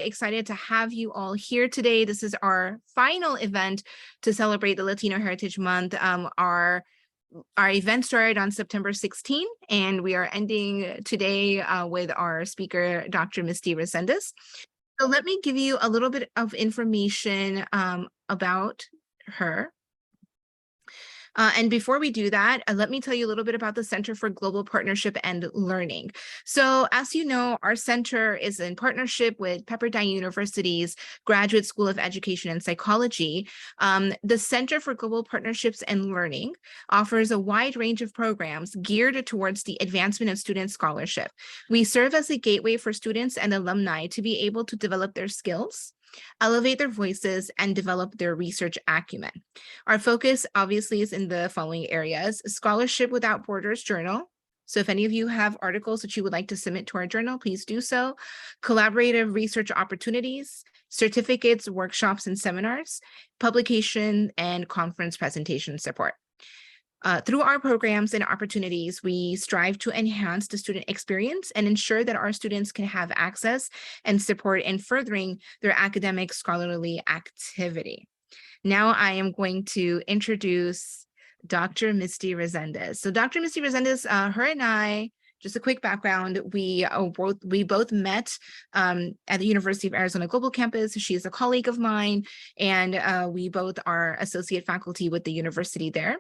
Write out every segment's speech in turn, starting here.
Excited to have you all here today. This is our final event to celebrate the Latino Heritage Month. Our event started on September 16th, and we are ending today with our speaker, Dr. Misty Resendez. So let me give you a little bit of information about her. And before we do that, let me tell you a little bit about the Center for Global Partnership and Learning. So as you know, our center is in partnership with Pepperdine University's Graduate School of Education and Psychology. The Center for Global Partnerships and Learning offers a wide range of programs geared towards the advancement of student scholarship. We serve as a gateway for students and alumni to be able to develop their skills, elevate their voices, and develop their research acumen. Our focus obviously is in the following areas: Scholarship Without Borders Journal. So if any of you have articles that you would like to submit to our journal, please do so. Collaborative research opportunities, certificates, workshops, and seminars, publication, and conference presentation support. Through our programs and opportunities, we strive to enhance the student experience and ensure that our students can have access and support in furthering their academic scholarly activity. Now I am going to introduce Dr. Misty Resendez. So Dr. Misty Resendez, her and I, just a quick background, we both met at the University of Arizona Global Campus. She is a colleague of mine, and we both are associate faculty with the university there.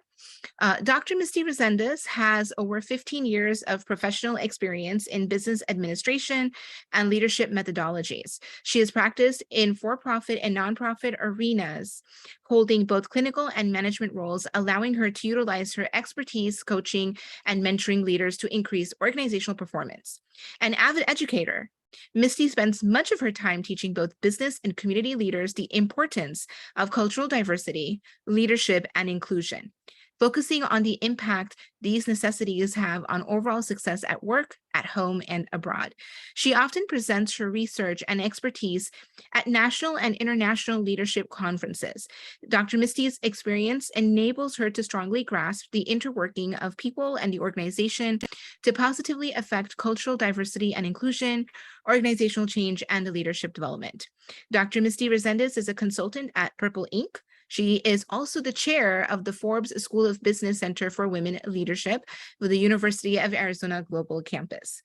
Dr. Misty Resendez has over 15 years of professional experience in business administration and leadership methodologies. She has practiced in for-profit and nonprofit arenas, holding both clinical and management roles, allowing her to utilize her expertise coaching and mentoring leaders to increase organizational performance. An avid educator, Misty spends much of her time teaching both business and community leaders the importance of cultural diversity, leadership, and inclusion, focusing on the impact these necessities have on overall success at work, at home, and abroad. She often presents her research and expertise at national and international leadership conferences. Dr. Misty's experience enables her to strongly grasp the interworking of people and the organization to positively affect cultural diversity and inclusion, organizational change, and leadership development. Dr. Misty Resendez is a consultant at Purple Inc. She is also the chair of the Forbes School of Business Center for Women Leadership with the University of Arizona Global Campus.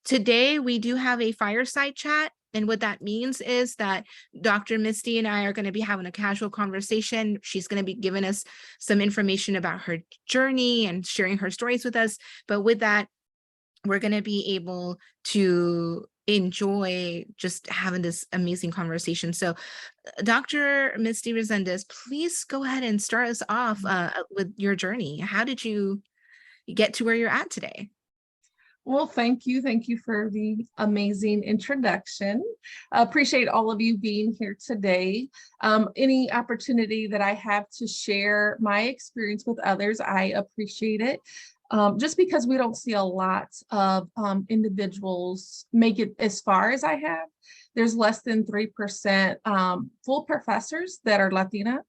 Today, we do have a fireside chat. And what that means is that Dr. Misty and I are going to be having a casual conversation. She's going to be giving us some information about her journey and sharing her stories with us. But with that, we're going to be able to enjoy just having this amazing conversation. So Dr. Misty Resendez, please go ahead and start us off with your journey. How did you get to where you're at today? Well, thank you. Thank you for the amazing introduction. I appreciate all of you being here today. Any opportunity that I have to share my experience with others, I appreciate it. Just because we don't see a lot of individuals make it as far as I have. There's less than 3% full professors that are Latina,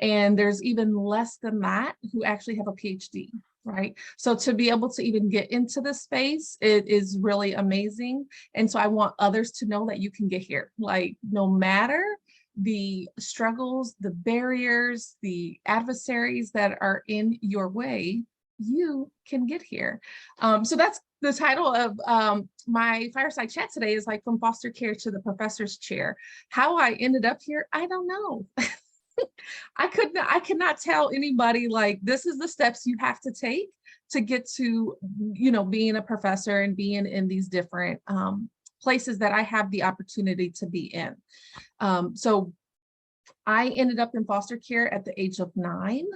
and there's even less than that who actually have a PhD, right? So to be able to even get into this space, it is really amazing. And so I want others to know that you can get here, like no matter the struggles, the barriers, the adversaries that are in your way, you can get here. So that's the title of my fireside chat today, is like from foster care to the professor's chair. How I ended up here, I don't know. I cannot tell anybody, like, this is the steps you have to take to get to, being a professor and being in these different places that I have the opportunity to be in. So I ended up in foster care at the age of 9.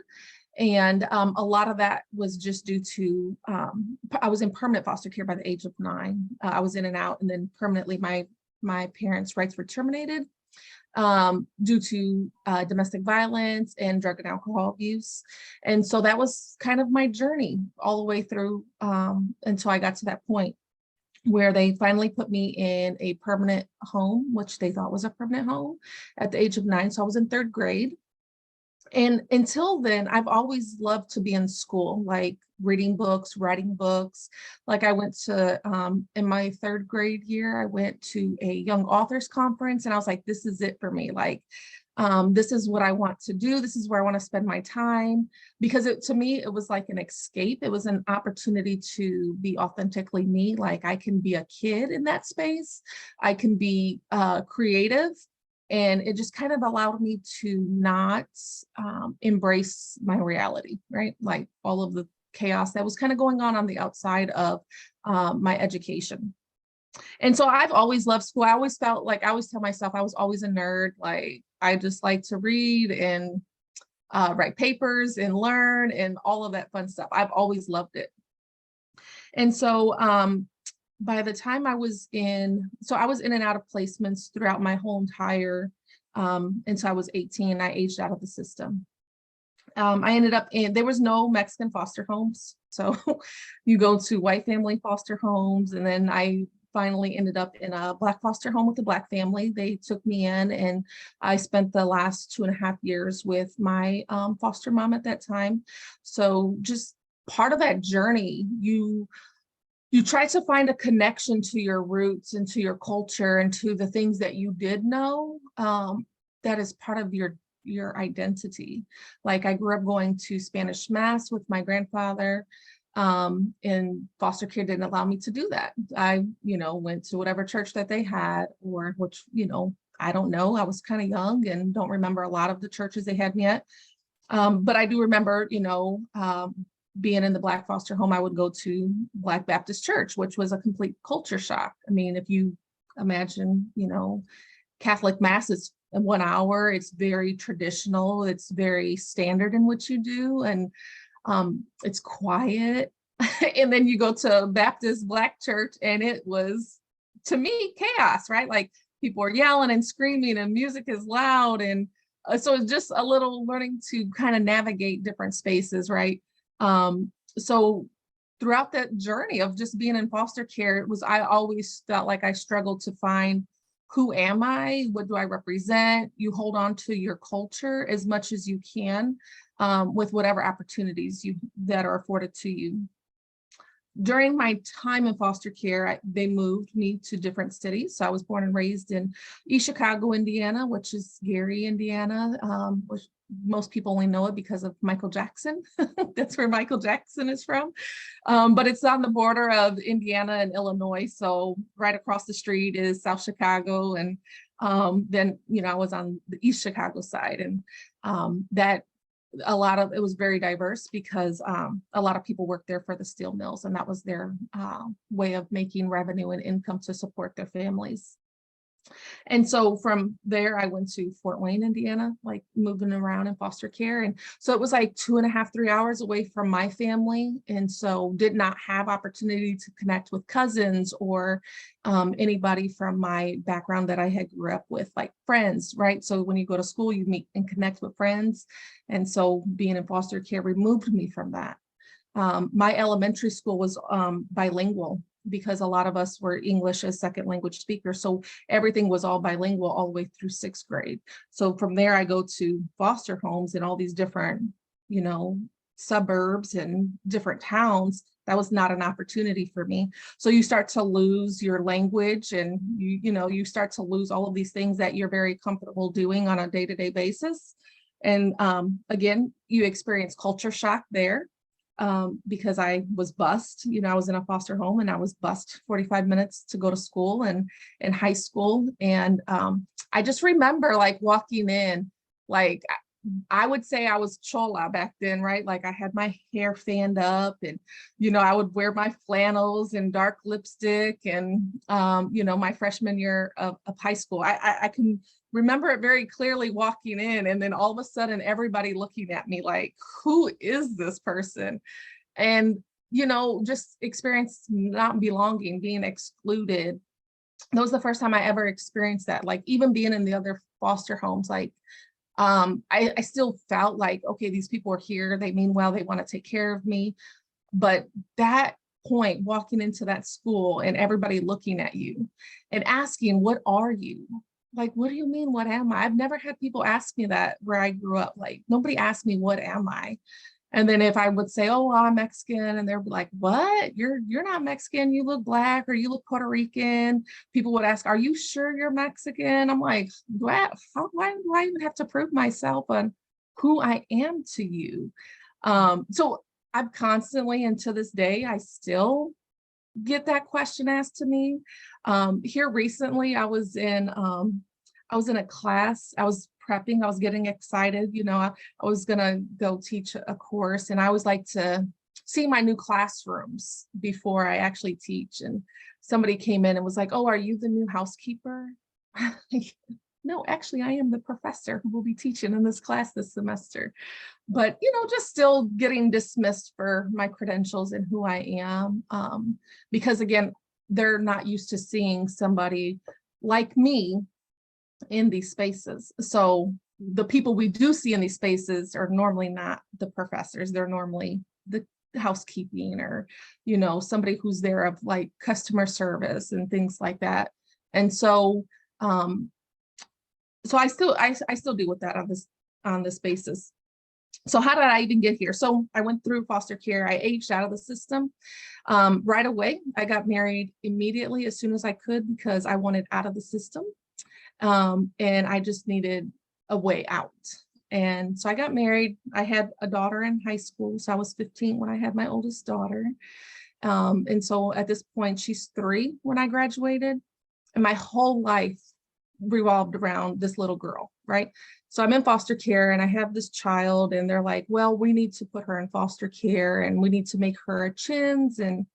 And a lot of that was just due to, I was in permanent foster care by the age of 9. I was in and out, and then permanently my parents' rights were terminated due to domestic violence and drug and alcohol abuse. And so that was kind of my journey all the way through until I got to that point where they finally put me in a permanent home, which they thought was a permanent home, at the age of 9. So I was in 3rd grade. And until then, I've always loved to be in school, like reading books, writing books. Like I went to, in my 3rd grade year, I went to a young authors conference, and I was like, this is it for me. Like, this is what I want to do. This is where I want to spend my time, because to me, it was like an escape. It was an opportunity to be authentically me. Like I can be a kid in that space. I can be creative. And it just kind of allowed me to not embrace my reality, right? Like all of the chaos that was kind of going on the outside of my education. And so I've always loved school. I always felt like, I always tell myself I was always a nerd. Like I just like to read and write papers and learn and all of that fun stuff. I've always loved it. And so by the time I was in and out of placements throughout my whole entire, until I was 18, I aged out of the system. I ended up there was no Mexican foster homes. So you go to white family foster homes, and then I finally ended up in a Black foster home with a Black family. They took me in, and I spent the last 2.5 years with my foster mom at that time. So just part of that journey, you try to find a connection to your roots and to your culture and to the things that you did know, that is part of your identity. Like I grew up going to Spanish mass with my grandfather, and foster care didn't allow me to do that. I, went to whatever church that they had, or which, I don't know. I was kind of young and don't remember a lot of the churches they had me at. But I do remember, being in the Black foster home. I would go to Black Baptist church, which was a complete culture shock. I mean, if you imagine, Catholic mass is 1 hour, it's very traditional, it's very standard in what you do, and it's quiet. And then you go to Baptist Black church, and it was, to me, chaos, right? Like people are yelling and screaming and music is loud. And so it's just a little learning to kind of navigate different spaces, right? So throughout that journey of just being in foster care, I always felt like I struggled to find, who am I? What do I represent? You hold on to your culture as much as you can, with whatever opportunities that are afforded to you. During my time in foster care, they moved me to different cities. So I was born and raised in East Chicago, Indiana, which is Gary, Indiana, which most people only know it because of Michael Jackson. That's where Michael Jackson is from. But it's on the border of Indiana and Illinois. So right across the street is South Chicago. And then, I was on the East Chicago side, and it was very diverse because a lot of people worked there for the steel mills, and that was their way of making revenue and income to support their families. And so from there, I went to Fort Wayne, Indiana, like moving around in foster care. And so it was like 2.5, 3 hours away from my family. And so did not have opportunity to connect with cousins or anybody from my background that I had grew up with, like friends, right? So when you go to school, you meet and connect with friends. And so being in foster care removed me from that. My elementary school was bilingual, because a lot of us were English as second language speakers. So everything was all bilingual all the way through 6th grade. So from there, I go to foster homes in all these different, suburbs and different towns. That was not an opportunity for me. So you start to lose your language, and you start to lose all of these things that you're very comfortable doing on a day-to-day basis. And again, you experience culture shock there. Because I was bused, I was in a foster home, and I was bused 45 minutes to go to school and in high school. And I just remember like walking in, like I would say I was chola back then, right? Like I had my hair fanned up, and, I would wear my flannels and dark lipstick, and, my freshman year of high school. I can remember it very clearly walking in, and then all of a sudden everybody looking at me like, who is this person? And, just experience not belonging, being excluded. That was the first time I ever experienced that. Like even being in the other foster homes, like I still felt like, okay, these people are here, they mean well, they want to take care of me. But that point, walking into that school and everybody looking at you and asking, what are you? like, what do you mean, what am I? I've never had people ask me that where I grew up. Like, nobody asked me, what am I? And then if I would say, oh, well, I'm Mexican, and they're like, what? You're not Mexican, you look Black or you look Puerto Rican. People would ask, are you sure you're Mexican? I'm like, why do I even have to prove myself on who I am to you? So I'm constantly, and to this day, I still get that question asked to me. Here recently, I was in a class, I was prepping, I was getting excited, I was gonna go teach a course, and I always like to see my new classrooms before I actually teach. And somebody came in and was like, oh, are you the new housekeeper? No, actually, I am the professor who will be teaching in this class this semester. But, just still getting dismissed for my credentials and who I am. Because again, they're not used to seeing somebody like me in these spaces. So the people we do see in these spaces are normally not the professors. They're normally the housekeeping, or, somebody who's there of like customer service and things like that. And so, so I still deal with that on this basis. So how did I even get here? So I went through foster care. I aged out of the system right away. I got married immediately as soon as I could because I wanted out of the system. And I just needed a way out. And so I got married. I had a daughter in high school. So I was 15 when I had my oldest daughter. And so at this point, she's 3 when I graduated. And my whole life revolved around this little girl, right? So I'm in foster care and I have this child, and they're like, well, we need to put her in foster care and we need to make her a chins. And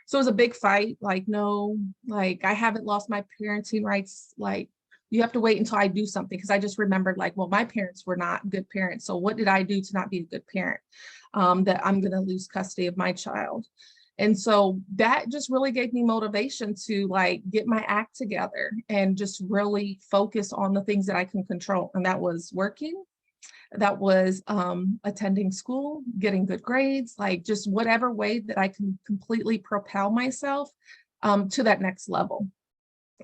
so it was a big fight. Like, no, like, I haven't lost my parenting rights. Like, you have to wait until I do something. Because I just remembered, like, well, my parents were not good parents. So what did I do to not be a good parent, that I'm going to lose custody of my child? And so that just really gave me motivation to like get my act together and just really focus on the things that I can control. And that was working, that was attending school, getting good grades, like just whatever way that I can completely propel myself to that next level.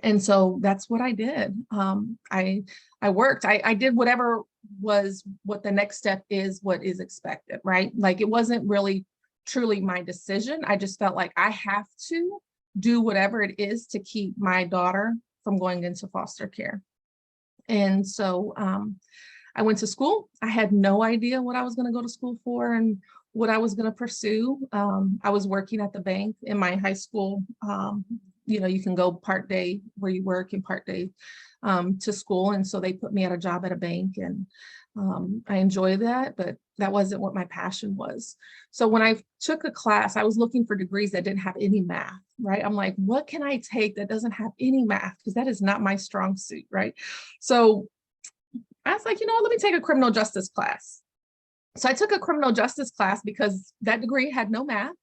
And so that's what I did. I worked, I did whatever was what the next step is, what is expected, right? Like, it wasn't really truly my decision. I just felt like I have to do whatever it is to keep my daughter from going into foster care. And so I went to school. I had no idea what I was going to go to school for and what I was going to pursue. I was working at the bank in my high school. You can go part day where you work and part day to school. And so they put me at a job at a bank, and I enjoy that, but that wasn't what my passion was. So when I took a class, I was looking for degrees that didn't have any math, right? I'm like, what can I take that doesn't have any math? Because that is not my strong suit, right? So I was like, let me take a criminal justice class. So I took a criminal justice class because that degree had no math.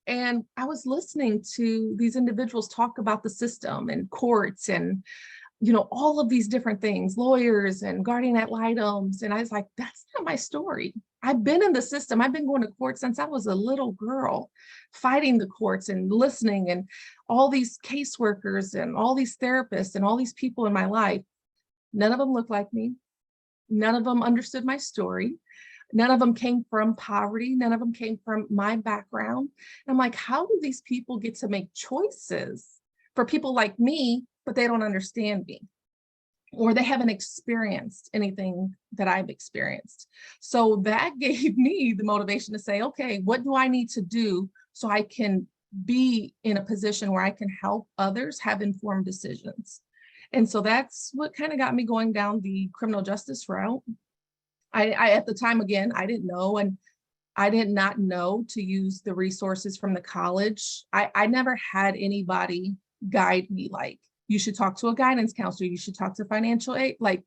And I was listening to these individuals talk about the system and courts and all of these different things, lawyers and guardian ad litems. And I was like, that's not my story. I've been in the system. I've been going to court since I was a little girl, fighting the courts and listening, and all these caseworkers and all these therapists and all these people in my life. None of them looked like me. None of them understood my story. None of them came from poverty. None of them came from my background. And I'm like, how do these people get to make choices for people like me, but they don't understand me, or they haven't experienced anything that I've experienced? So that gave me the motivation to say, okay, what do I need to do so I can be in a position where I can help others have informed decisions? And so that's what kind of got me going down the criminal justice route. I at the time, again, I didn't know, and I did not know to use the resources from the college. I never had anybody guide me, like, you should talk to a guidance counselor, you should talk to financial aid. Like,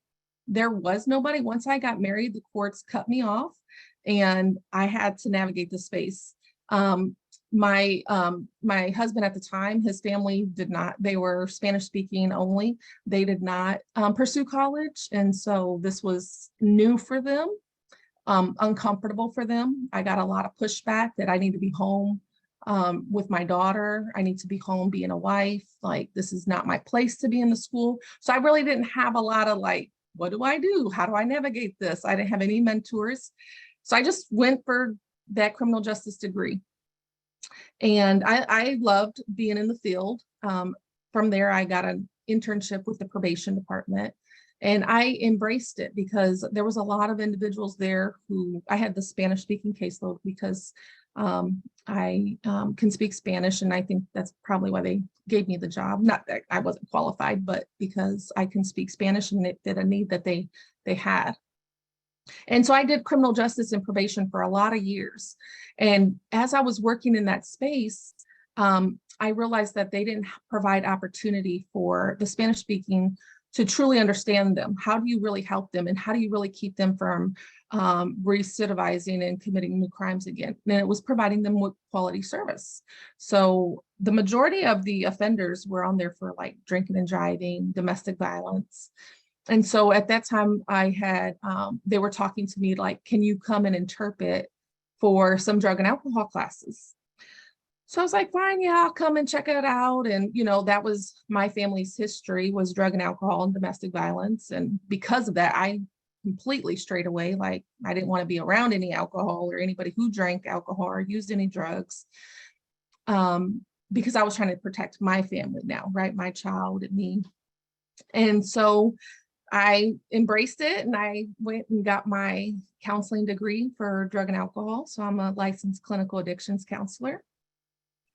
there was nobody. Once I got married, the courts cut me off and I had to navigate the space. My husband at the time, his family did not, they were Spanish speaking only. They did not pursue college. And so this was new for them, uncomfortable for them. I got a lot of pushback that I need to be home with my daughter. I need to be home being a wife. Like, this is not my place to be in the school. So I really didn't have a lot of like, what do I do? How do I navigate this? I didn't have any mentors. So I just went for that criminal justice degree. And I loved being in the field. From there, I got an internship with the probation department. And I embraced it because there was a lot of individuals there who I had the Spanish speaking caseload because I can speak Spanish. And I think that's probably why they gave me the job. Not that I wasn't qualified, but because I can speak Spanish and it fit a need that they had. And so I did criminal justice and probation for a lot of years. And as I was working in that space, I realized that they didn't provide opportunity for the Spanish speaking to truly understand them. How do you really help them? And how do you really keep them from recidivizing and committing new crimes again? And it was providing them with quality service. So the majority of the offenders were on there for like drinking and driving, domestic violence. And so at that time I had, they were talking to me like, can you come and interpret for some drug and alcohol classes? So I was like, fine, yeah, I'll come and check it out. And, you know, that was my family's history, was drug and alcohol and domestic violence. And because of that, I completely strayed away. Like, I didn't want to be around any alcohol or anybody who drank alcohol or used any drugs, because I was trying to protect my family now, right? My child and me. And so I embraced it and I went and got my counseling degree for drug and alcohol. So I'm a licensed clinical addictions counselor.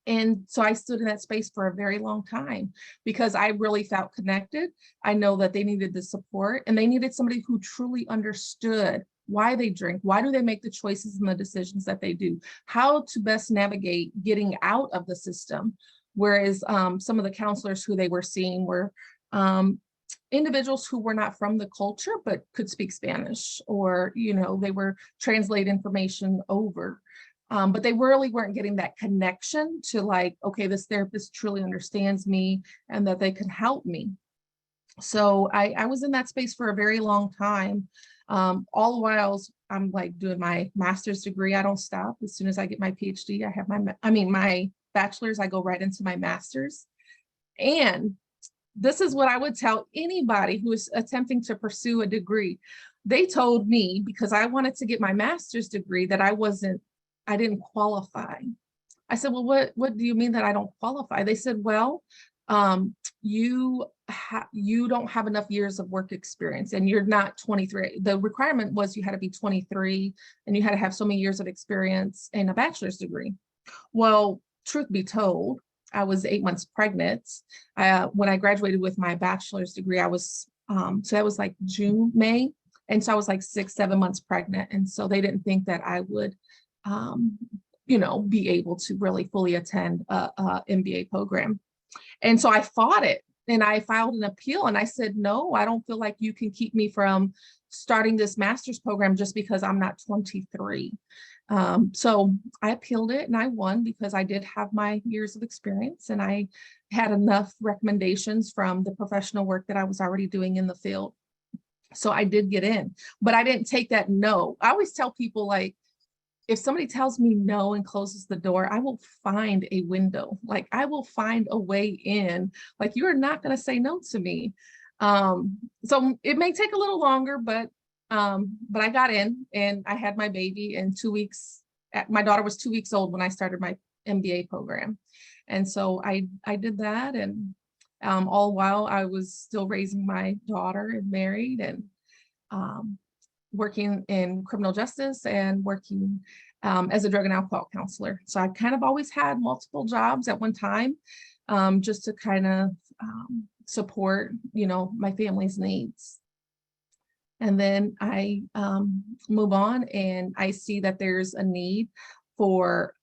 And so I stood in that space for a very long time because I really felt connected. I know that they needed the support and they needed somebody who truly understood why they drink, why do they make the choices and the decisions that they do, how to best navigate getting out of the system. Whereas some of the counselors who they were seeing were individuals who were not from the culture, but could speak Spanish, or, you know, they were translate information over. But they really weren't getting that connection to like, okay, this therapist truly understands me and that they can help me. So I was in that space for a very long time. All the while I'm like doing my master's degree. I don't stop. As soon as I get my PhD, I have my bachelor's, I go right into my master's. And this is what I would tell anybody who is attempting to pursue a degree. They told me, because I wanted to get my master's degree, that I didn't qualify. I said, well, what do you mean that I don't qualify? They said, well, you don't have enough years of work experience and you're not 23. The requirement was you had to be 23 and you had to have so many years of experience and a bachelor's degree. Well, truth be told, I was 8 months pregnant. When I graduated with my bachelor's degree, I was, so that was like June, May. And so I was like 6-7 months pregnant. And so they didn't think that I would, you know, be able to really fully attend a MBA program. And so I fought it and I filed an appeal and I said, no, I don't feel like you can keep me from starting this master's program just because I'm not 23. So I appealed it and I won because I did have my years of experience and I had enough recommendations from the professional work that I was already doing in the field. So I did get in, but I didn't take that no. I always tell people, like, if somebody tells me no and closes the door, I will find a window. Like, I will find a way in. Like, you're not going to say no to me. So it may take a little longer, but I got in and I had my baby in 2 weeks. My daughter was 2 weeks old when I started my MBA program. And so I did that. And all while I was still raising my daughter and married and working in criminal justice and working as a drug and alcohol counselor. So I kind of always had multiple jobs at one time, just to kind of support, you know, my family's needs. And then I move on and I see that there's a need for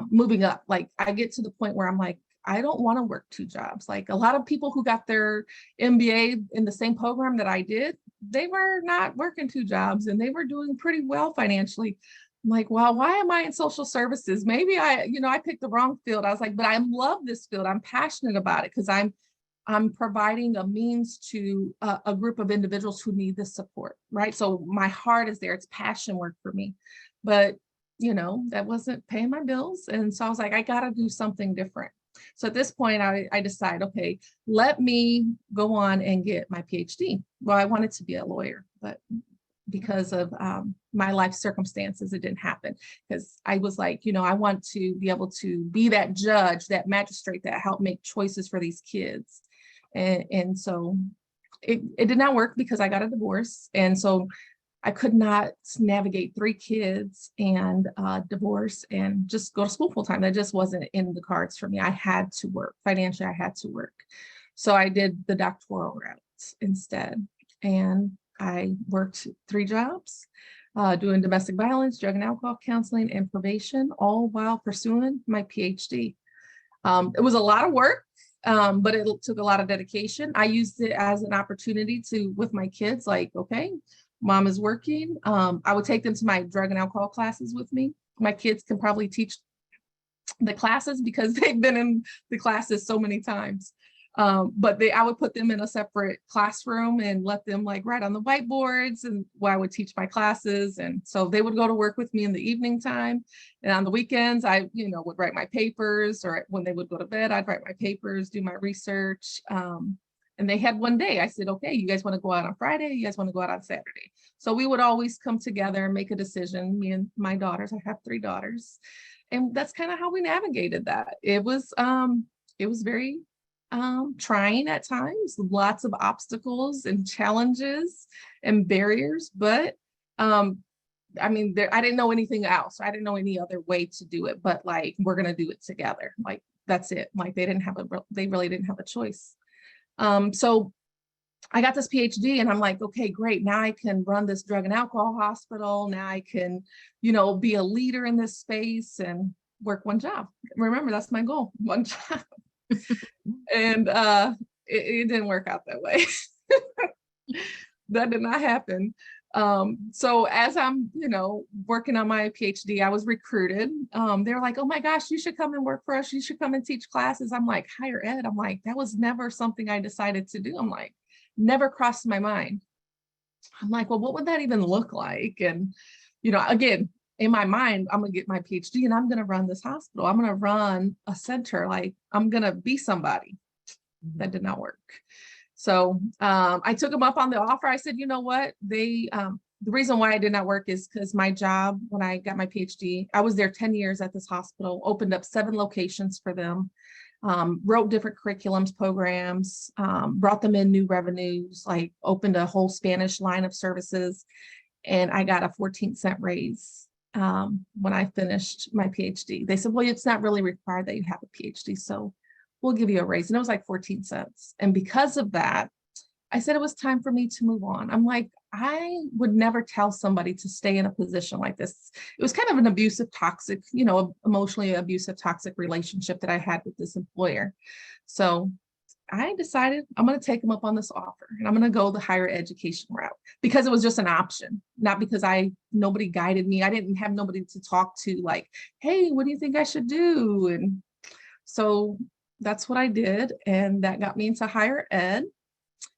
moving up. Like, I get to the point where I'm like, I don't want to work 2 jobs. Like, a lot of people who got their MBA in the same program that I did, they were not working 2 jobs and they were doing pretty well financially. I'm like, well, why am I in social services? Maybe I picked the wrong field. I was like, but I love this field. I'm passionate about it because I'm providing a means to a group of individuals who need this support, right? So my heart is there. It's passion work for me. But that wasn't paying my bills. And so I was like, I got to do something different. So at this point, I decide, okay, let me go on and get my PhD. Well, I wanted to be a lawyer, but because of my life circumstances, it didn't happen, because I was like, I want to be able to be that judge, that magistrate that helped make choices for these kids. And so it did not work because I got a divorce. And so I could not navigate 3 kids and divorce and just go to school full time. That just wasn't in the cards for me. I had to work financially. I had to work. So I did the doctoral route instead. And I worked 3 jobs, doing domestic violence, drug and alcohol counseling, and probation, all while pursuing my PhD. It was a lot of work, but it took a lot of dedication. I used it as an opportunity to, with my kids, like, okay, mom is working. I would take them to my drug and alcohol classes with me. My kids can probably teach the classes because they've been in the classes so many times. But I would put them in a separate classroom and let them like write on the whiteboards, and while I would teach my classes. And so they would go to work with me in the evening time. And on the weekends, I, would write my papers, or when they would go to bed, I'd write my papers, do my research. And they had one day, I said, okay, you guys want to go out on Friday? You guys want to go out on Saturday? So we would always come together and make a decision, me and my daughters. I have 3 daughters. And that's kind of how we navigated that. It was very trying at times, lots of obstacles and challenges and barriers, but I didn't know anything else. I didn't know any other way to do it, but like, we're going to do it together. Like, that's it. Like, they really didn't have a choice. So I got this PhD and I'm like, okay, great. Now I can run this drug and alcohol hospital. Now I can, be a leader in this space and work 1 job. Remember, that's my goal, 1 job. And it didn't work out that way. That did not happen. So as I'm, working on my PhD, I was recruited. They were like, oh my gosh, you should come and work for us. You should come and teach classes. I'm like, higher ed. I'm like, that was never something I decided to do. I'm like, never crossed my mind. I'm like, well, what would that even look like? And, again, in my mind, I'm going to get my PhD and I'm going to run this hospital. I'm going to run a center. Like, I'm going to be somebody. That did not work. So I took them up on the offer. I said, you know what? The reason why it did not work is because my job, when I got my PhD, I was there 10 years at this hospital, opened up 7 locations for them, wrote different curriculums, programs, brought them in new revenues, like opened a whole Spanish line of services. And I got a 14-cent raise when I finished my PhD. They said, well, it's not really required that you have a PhD, so we'll give you a raise. And it was like 14 cents. And because of that, I said it was time for me to move on. I'm like, I would never tell somebody to stay in a position like this. It was kind of an abusive, toxic, emotionally abusive, toxic relationship that I had with this employer. So I decided I'm going to take them up on this offer and I'm going to go the higher education route, because it was just an option, not because nobody guided me. I didn't have nobody to talk to, like, hey, what do you think I should do? And so that's what I did. And that got me into higher ed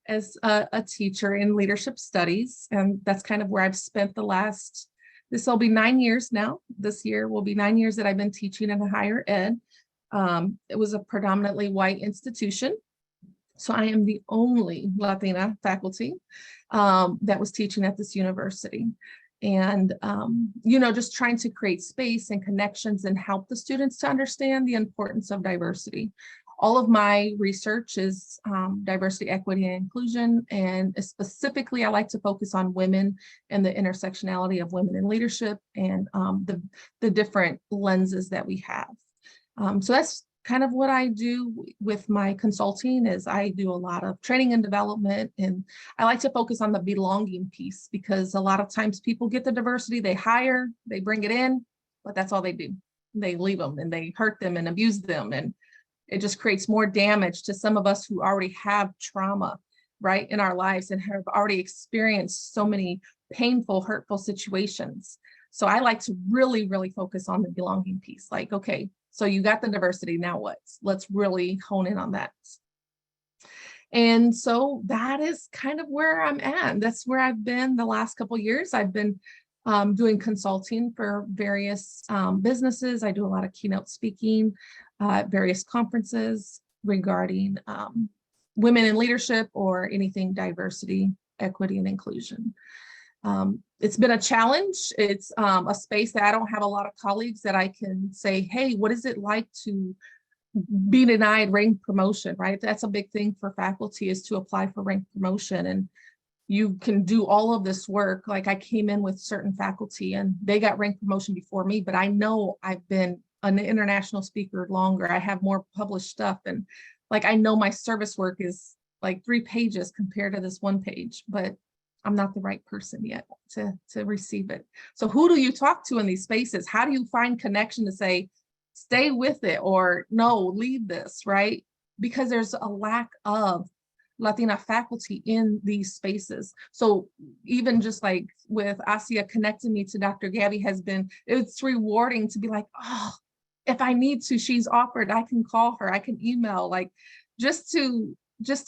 as a teacher in leadership studies. And that's kind of where I've spent this will be 9 years now. This year will be 9 years that I've been teaching in higher ed. It was a predominantly white institution. So I am the only Latina faculty that was teaching at this university. And, just trying to create space and connections and help the students to understand the importance of diversity. All of my research is diversity, equity, and inclusion. And specifically, I like to focus on women and the intersectionality of women in leadership and the different lenses that we have. So that's kind of what I do with my consulting. Is I do a lot of training and development, and I like to focus on the belonging piece, because a lot of times people get the diversity, they hire, they bring it in, but that's all they do. They leave them and they hurt them and abuse them. And it just creates more damage to some of us who already have trauma, right, in our lives and have already experienced so many painful, hurtful situations. So I like to really, really focus on the belonging piece. Like, okay, so you got the diversity, now what? Let's really hone in on that. And so that is kind of where I'm at. That's where I've been the last couple of years. I've been doing consulting for various businesses. I do a lot of keynote speaking at various conferences regarding women in leadership or anything diversity, equity, and inclusion. It's been a challenge. It's a space that I don't have a lot of colleagues that I can say, hey, what is it like to be denied rank promotion, right? That's a big thing for faculty, is to apply for rank promotion. And you can do all of this work. Like, I came in with certain faculty and they got rank promotion before me, but I know I've been an international speaker longer. I have more published stuff. And like, I know my service work is like 3 pages compared to this 1 page, but I'm not the right person yet to receive it. So who do you talk to in these spaces? How do you find connection to say, stay with it, or no, leave this, right? Because there's a lack of Latina faculty in these spaces. So even just like with Asia connecting me to Dr. Gabby it's rewarding to be like, oh, if I need to, she's offered, I can call her, I can email, like just to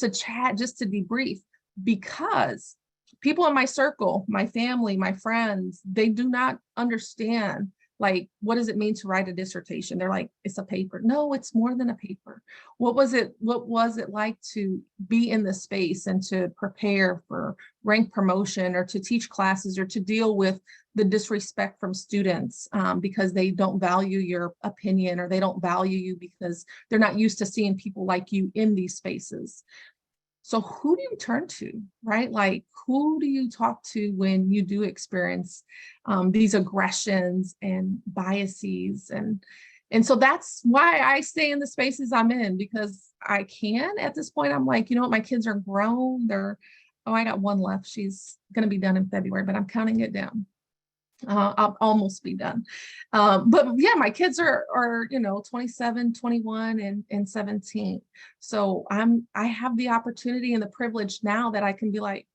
chat, just to debrief, because people in my circle, my family, my friends, they do not understand, like, what does it mean to write a dissertation? They're like, it's a paper. No, it's more than a paper. What was it like to be in the space and to prepare for rank promotion, or to teach classes, or to deal with the disrespect from students because they don't value your opinion, or they don't value you because they're not used to seeing people like you in these spaces. So who do you turn to, right? Like, who do you talk to when you do experience these aggressions and biases? And so that's why I stay in the spaces I'm in, because I can. At this point, I'm like, you know what, my kids are grown. I got 1 left. She's going to be done in February, but I'm counting it down. I'll almost be done. But yeah, my kids are 27, 21, and 17. So I have the opportunity and the privilege now that I can be like,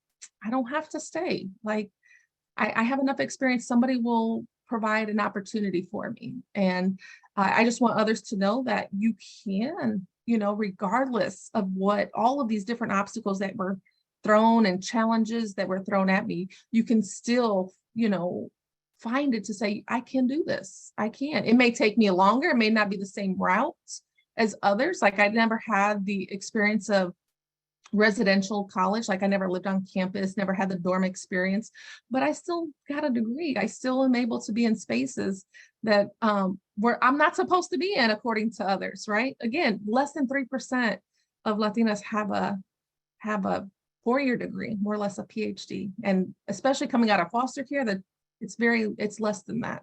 I don't have to stay. Like, I have enough experience. Somebody will provide an opportunity for me. And I just want others to know that you can, regardless of what all of these different obstacles that were thrown and challenges that were thrown at me, you can still, find it to say, I can do this. I can. It may take me longer. It may not be the same route as others. Like, I never had the experience of residential college. Like, I never lived on campus, never had the dorm experience, but I still got a degree. I still am able to be in spaces that where I'm not supposed to be in, according to others, right? Again, less than 3% of Latinas have a 4-year degree, more or less a PhD. And especially coming out of foster care, it's less than that.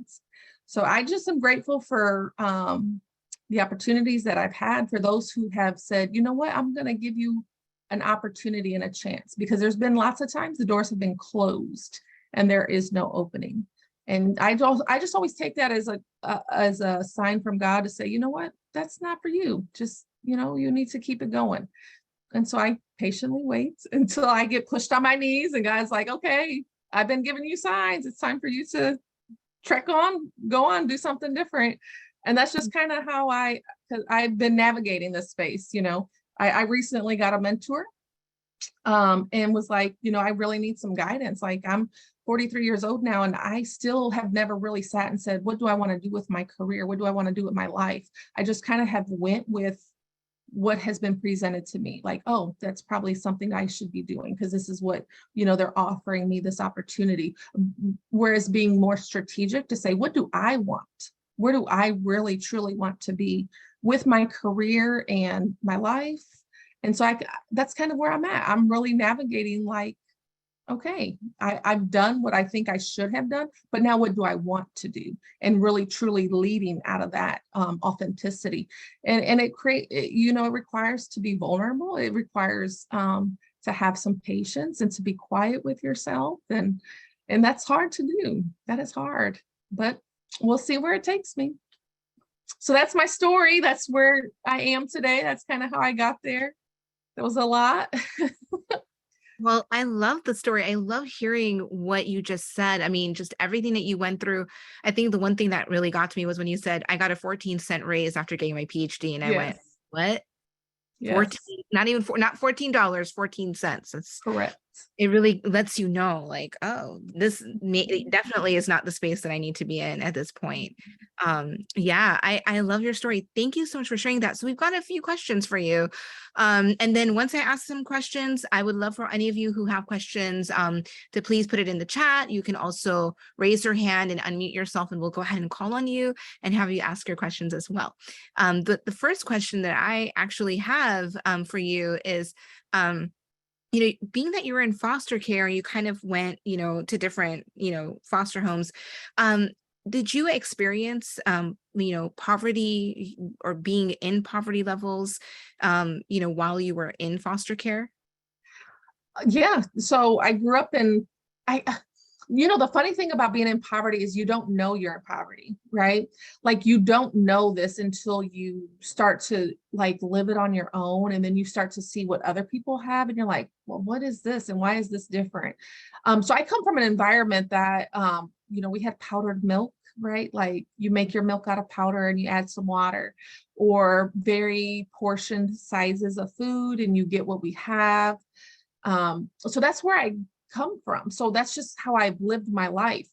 So I just am grateful for the opportunities that I've had, for those who have said, you know what, I'm going to give you an opportunity and a chance, because there's been lots of times the doors have been closed and there is no opening. And I just always take that as a sign from God to say, you know what, that's not for you. Just, you need to keep it going. And so I patiently wait until I get pushed on my knees and God's like, okay, I've been giving you signs. It's time for you to trek on, go on, do something different. And that's just kind of how because I've been navigating this space. I recently got a mentor and was like, I really need some guidance. Like, I'm 43 years old now, and I still have never really sat and said, what do I want to do with my career? What do I want to do with my life? I just kind of have went with what has been presented to me, like, oh, that's probably something I should be doing because this is what, they're offering me this opportunity. Whereas being more strategic to say, what do I want? Where do I really, truly want to be with my career and my life? And so that's kind of where I'm at. I'm really navigating, like, okay, I've done what I think I should have done, but now what do I want to do? And really, truly leading out of that authenticity. And it requires to be vulnerable. It requires to have some patience and to be quiet with yourself. And that's hard to do. That is hard, but we'll see where it takes me. So that's my story. That's where I am today. That's kind of how I got there. That was a lot. Well, I love the story. I love hearing what you just said. I mean, just everything that you went through. I think the one thing that really got to me was when you said, I got a 14-cent raise after getting my PhD. And I went, what? Yes, not even not $14, 14 cents. correct. It really lets you know, like, oh, this definitely is not the space that I need to be in at this point. Yeah, I love your story. Thank you so much for sharing that. So we've got a few questions for you. And then once I ask some questions, I would love for any of you who have questions to please put it in the chat. You can also raise your hand and unmute yourself, and we'll go ahead and call on you and have you ask your questions as well. The first question that I actually have for you is, being that you were in foster care, you kind of went, to different, foster homes. Did you experience, poverty or being in poverty levels, while you were in foster care? Yeah. So I grew up in, I, the funny thing about being in poverty is you don't know you're in poverty, right? Like you don't know this until you start to like live it on your own. And then you start to see what other people have. And you're like, well, what is this? And why is this different? So I come from an environment that, we had powdered milk, right? Like you make your milk out of powder and you add some water, or very portioned sizes of food and you get what we have. So that's where I come from. So that's just how I've lived my life.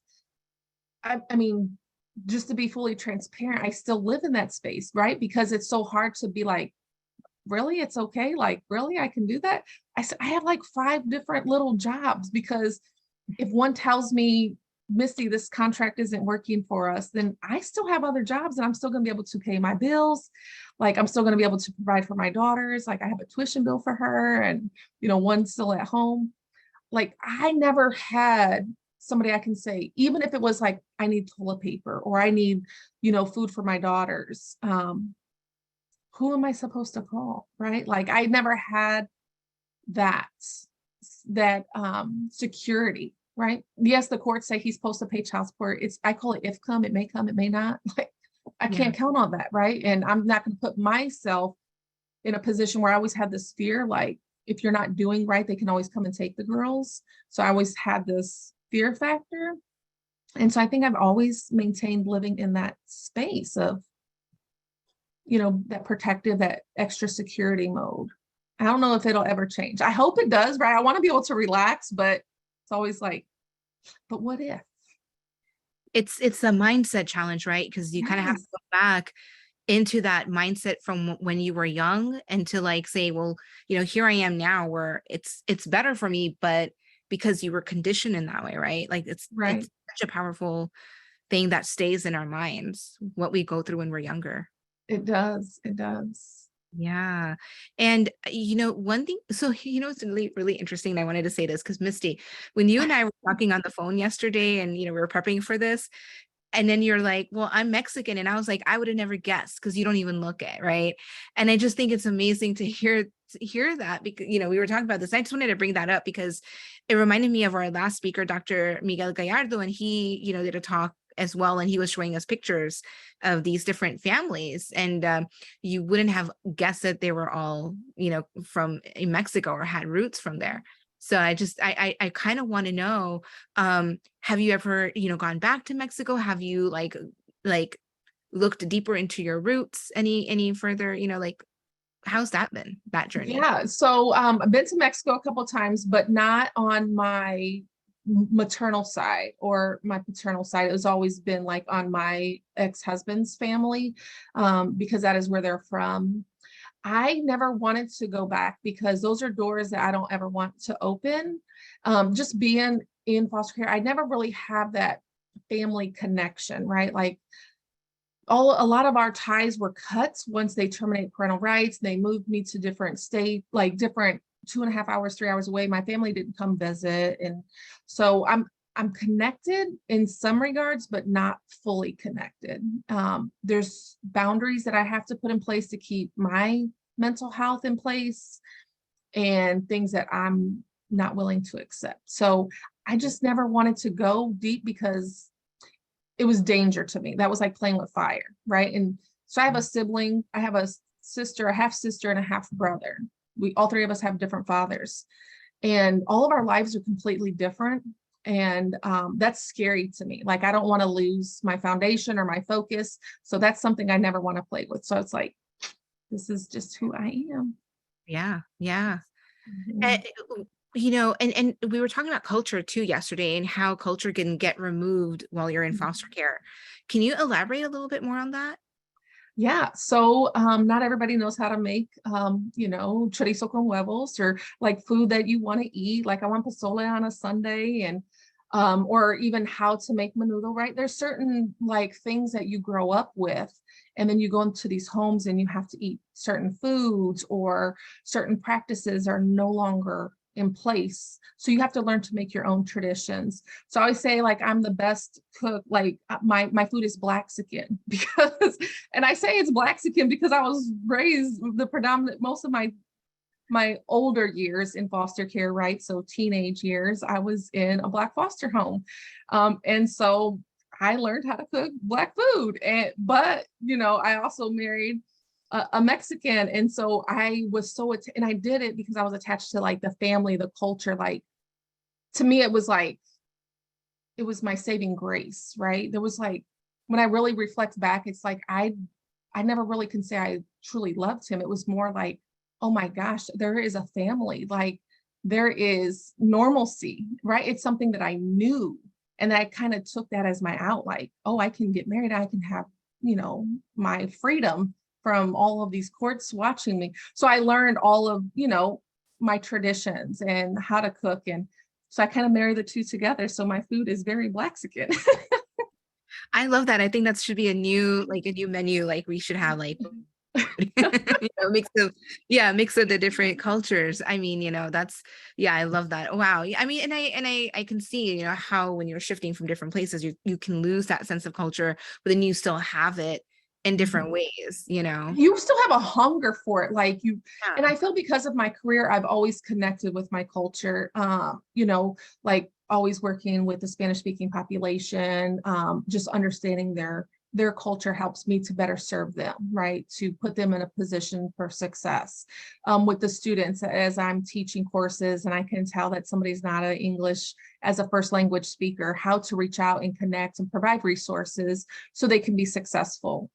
I mean, just to be fully transparent, I still live in that space, right? Because it's so hard to be like, really, it's okay. Like, really, I can do that. I said, I have like 5 different little jobs, because if one tells me, Misty, this contract isn't working for us, then I still have other jobs and I'm still going to be able to pay my bills. Like I'm still going to be able to provide for my daughters. Like I have a tuition bill for her, and, one's still at home. Like I never had somebody I can say, even if it was like, I need toilet paper or I need, food for my daughters. Who am I supposed to call? Right. Like I never had that, security. Right. Yes, the courts say he's supposed to pay child support. I call it if come, it may come, it may not. Like I Yeah. can't count on that. Right. And I'm not going to put myself in a position where I always had this fear, like if you're not doing right, they can always come and take the girls. So I always had this fear factor. And so I think I've always maintained living in that space of, that protective, that extra security mode. I don't know if it'll ever change. I hope it does, right? I want to be able to relax, but it's always like, but what if? It's a mindset challenge, right? Because you kind of have to Yes. go back into that mindset from when you were young, and to like say, well, here I am now where it's better for me, but because you were conditioned in that way, right? Like it's Right. such a powerful thing that stays in our minds, what we go through when we're younger. It does. It does. Yeah. And one thing, so it's really, really interesting. And I wanted to say this because Misty, when you and I were talking on the phone yesterday and we were prepping for this, and then you're like, well, I'm Mexican. And I was like, I would have never guessed, because you don't even look it, right? And I just think it's amazing to hear that, because we were talking about this. I just wanted to bring that up because it reminded me of our last speaker, Dr. Miguel Gallardo, and he, did a talk as well, and he was showing us pictures of these different families, and you wouldn't have guessed that they were all, from in Mexico or had roots from there. So I kind of want to know, have you ever, gone back to Mexico? Have you like looked deeper into your roots any further, like how's that been, that journey? Yeah. So I've been to Mexico a couple of times, but not on my maternal side or my paternal side. It was always been like on my ex-husband's family, because that is where they're from. I never wanted to go back because those are doors that I don't ever want to open. Just being in foster care, I never really have that family connection, right? Like a lot of our ties were cut once they terminate parental rights. They moved me to different state, like different 2.5 hours, 3 hours away. My family didn't come visit. And so I'm connected in some regards, but not fully connected. There's boundaries that I have to put in place to keep my mental health in place, and things that I'm not willing to accept. So I just never wanted to go deep because it was danger to me. That was like playing with fire, right? And so I have a sibling, I have a sister, a half sister, and a half brother. All 3 of us have different fathers, and all of our lives are completely different. And that's scary to me. Like I don't want to lose my foundation or my focus. So that's something I never want to play with. So it's like, this is just who I am. Yeah. Yeah. Mhm. And, you know, and we were talking about culture too yesterday and how culture can get removed while you're in foster care. Can you elaborate a little bit more on that? Yeah, so not everybody knows how to make, chorizo con huevos or like food that you want to eat. Like I want pozole on a Sunday and or even how to make menudo, right? There's certain like things that you grow up with, and then you go into these homes and you have to eat certain foods or certain practices are no longer in place. So you have to learn to make your own traditions. So I always say like I'm the best cook, like my food is Blaxican because and I say it's Blaxican because I was raised the predominant most of my older years in foster care, right? So teenage years, I was in a Black foster home. And so I learned how to cook Black food. But I also married a Mexican. And so I was and I did it because I was attached to like the family, the culture. Like to me, it was my saving grace, right? There was like, when I really reflect back, it's like I never really can say I truly loved him. It was more like, oh my gosh, there is a family, like there is normalcy, right? It's something that I knew. And I kind of took that as my out, like, oh, I can get married, I can have, my freedom from all of these courts watching me. So I learned all of, my traditions and how to cook. And so I kind of marry the two together. So my food is very Blaxican. I love that. I think that should be a new menu. Like we should have like, mix of, yeah, mix of the different cultures. I mean, that's, yeah, I love that. Wow. Yeah, I mean, and I can see, how when you're shifting from different places, you can lose that sense of culture, but then you still have it in different ways. You still have a hunger for it, like you. And Yeah. I feel because of my career I've always connected with my culture, like always working with the Spanish speaking population, just understanding their culture helps me to better serve them, right, to put them in a position for success. With the students as I'm teaching courses and I can tell that somebody's not an English as a first language speaker, how to reach out and connect and provide resources so they can be successful,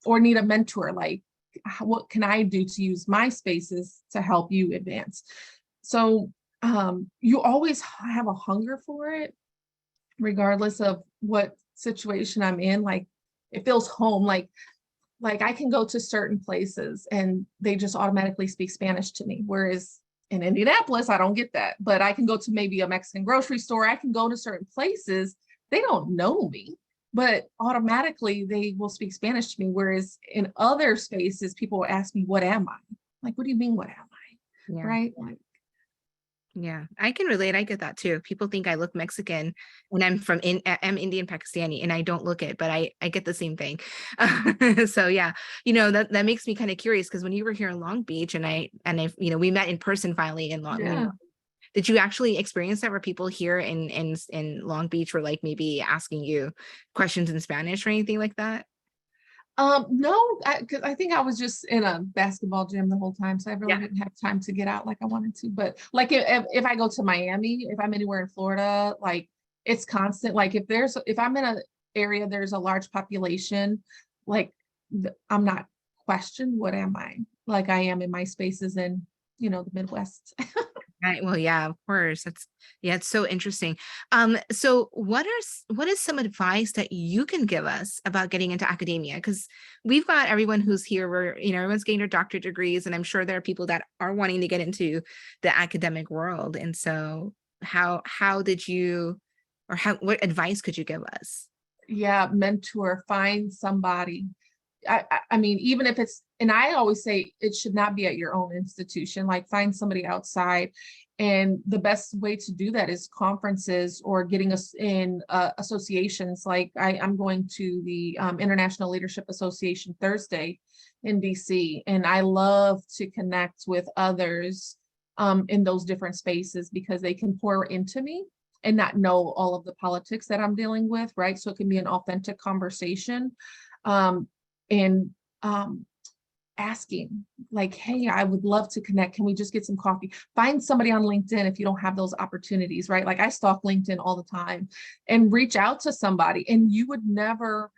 or need a mentor, like what can I do to use my spaces to help you advance. So you always have a hunger for it regardless of what situation I'm in. Like it feels home, like I can go to certain places and they just automatically speak Spanish to me, whereas in Indianapolis I don't get that. But I can go to maybe a Mexican grocery store, I can go to certain places, they don't know me, but automatically they will speak Spanish to me, whereas in other spaces people will ask me, what am I? Like, what do you mean, what am I? Yeah. Right, like. Yeah, I can relate. I get that too. People think I look Mexican when I'm Indian Pakistani and I don't look it, but I get the same thing. So yeah, that makes me kind of curious because when you were here in Long Beach and I we met in person finally in Yeah. did you actually experience that where people here in Long Beach were like maybe asking you questions in Spanish or anything like that? No, because I think I was just in a basketball gym the whole time, so I really Yeah. didn't have time to get out like I wanted to. But like if I go to Miami, if I'm anywhere in Florida, like it's constant. Like if I'm in an area there's a large population, like I'm not questioned. What am I? Like I am in my spaces in the Midwest. Right. Well, yeah, of course. Yeah, it's so interesting. So what is some advice that you can give us about getting into academia? Because we've got everyone who's here where, everyone's getting their doctorate degrees, and I'm sure there are people that are wanting to get into the academic world. And so how did you or what advice could you give us? Yeah, mentor, find somebody. I mean, even if it's, and I always say it should not be at your own institution, like find somebody outside. And the best way to do that is conferences or getting us in associations. Like I'm going to the International Leadership Association Thursday in DC, and I love to connect with others in those different spaces because they can pour into me and not know all of the politics that I'm dealing with, right? So it can be an authentic conversation. And asking like, hey, I would love to connect, can we just get some coffee? Find somebody on LinkedIn if you don't have those opportunities, right? Like I stalk LinkedIn all the time, and reach out to somebody, and you would never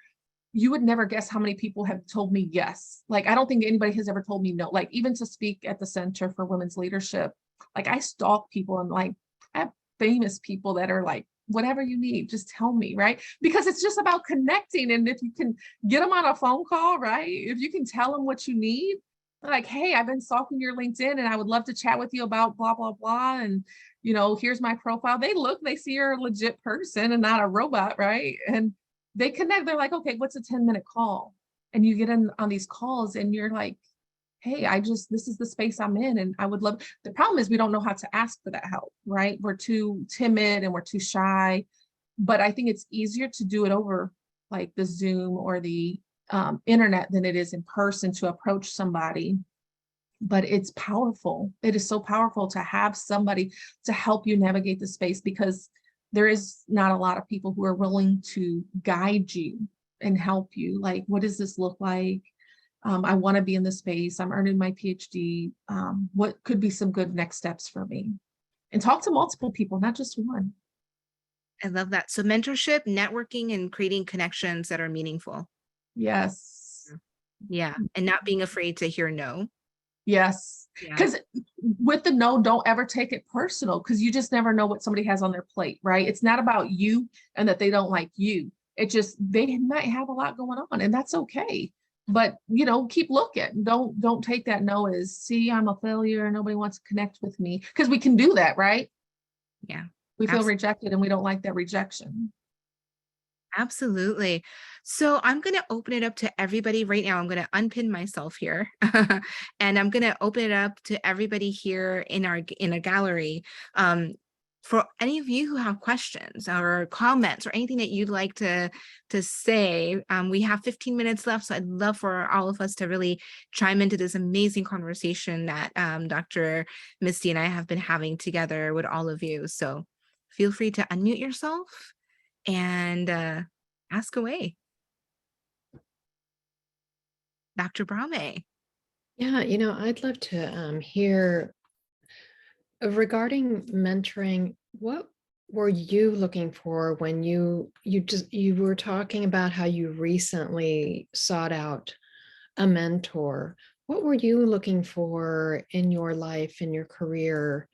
you would never guess how many people have told me yes. Like, I don't think anybody has ever told me no. Like, even to speak at the Center for Women's Leadership, like, I stalk people, and like, I have famous people that are like, whatever you need, just tell me, right? Because it's just about connecting. And if you can get them on a phone call, right? If you can tell them what you need, like, hey, I've been stalking your LinkedIn and I would love to chat with you about blah, blah, blah. And, here's my profile. They see you're a legit person and not a robot, right? And they connect. They're like, okay, what's a 10-minute call? And you get in on these calls and you're like, hey, this is the space I'm in. And I would love, the problem is we don't know how to ask for that help, right? We're too timid and we're too shy. But I think it's easier to do it over like the Zoom or the internet than it is in person to approach somebody. But it's powerful. It is so powerful to have somebody to help you navigate the space, because there is not a lot of people who are willing to guide you and help you. Like, what does this look like? I want to be in this space. I'm earning my PhD. What could be some good next steps for me? And talk to multiple people, not just one. I love that. So mentorship, networking, and creating connections that are meaningful. Yes. Yeah. And not being afraid to hear no. Yes. Yeah. Because with the no, don't ever take it personal, because you just never know what somebody has on their plate, right? It's not about you and that they don't like you. It just, they might have a lot going on, and that's okay. But, keep looking. Don't take that no as, see, I'm a failure, nobody wants to connect with me, because we can do that, right? Yeah. We feel Absolutely. rejected and we don't like that rejection. Absolutely. So I'm going to open it up to everybody right now. I'm going to unpin myself here and I'm going to open it up to everybody here in a gallery. For any of you who have questions or comments or anything that you'd like to say, we have 15 minutes left. So I'd love for all of us to really chime into this amazing conversation that Dr. Misty and I have been having together with all of you. So feel free to unmute yourself and ask away. Dr. Brame. Yeah, I'd love to hear regarding mentoring. What were you looking for when you were talking about how you recently sought out a mentor? What were you looking for in your life, in your career,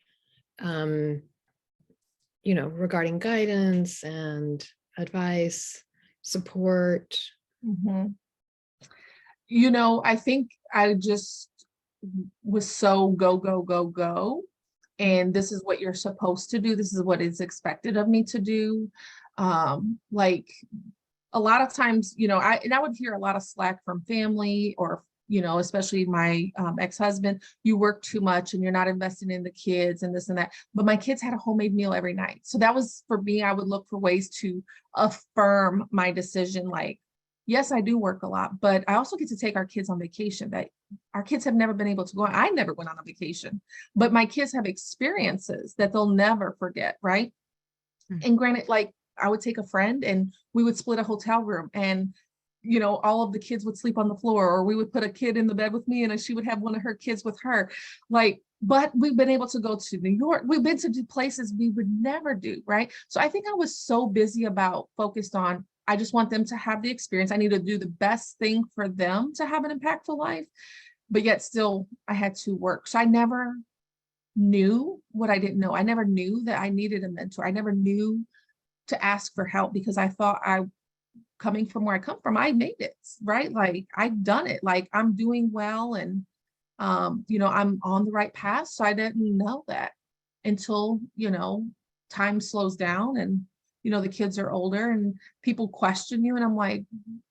regarding guidance and advice, support? Mhm. I think I just was so go, go, go, go. And this is what you're supposed to do. This is what is expected of me to do. Like, a lot of times, I would hear a lot of slack from family, or, especially my ex-husband. You work too much and you're not investing in the kids and this and that. But my kids had a homemade meal every night. So that was, for me, I would look for ways to affirm my decision. Like, yes, I do work a lot, but I also get to take our kids on vacation that our kids have never been able to go on. I never went on a vacation, but my kids have experiences that they'll never forget, right? Mm. And granted, like, I would take a friend and we would split a hotel room, and all of the kids would sleep on the floor, or we would put a kid in the bed with me and she would have one of her kids with her. Like, but we've been able to go to New York. We've been to do places we would never do, right? So I think I was so busy focused on, I just want them to have the experience. I need to do the best thing for them to have an impactful life, but yet still I had to work. So I never knew what I didn't know. I never knew that I needed a mentor. I never knew to ask for help, because I thought, coming from where I come from, I made it, right? Like, I've done it, like, I'm doing well, and I'm on the right path. So I didn't know that until, time slows down, and, the kids are older and people question you. And I'm like,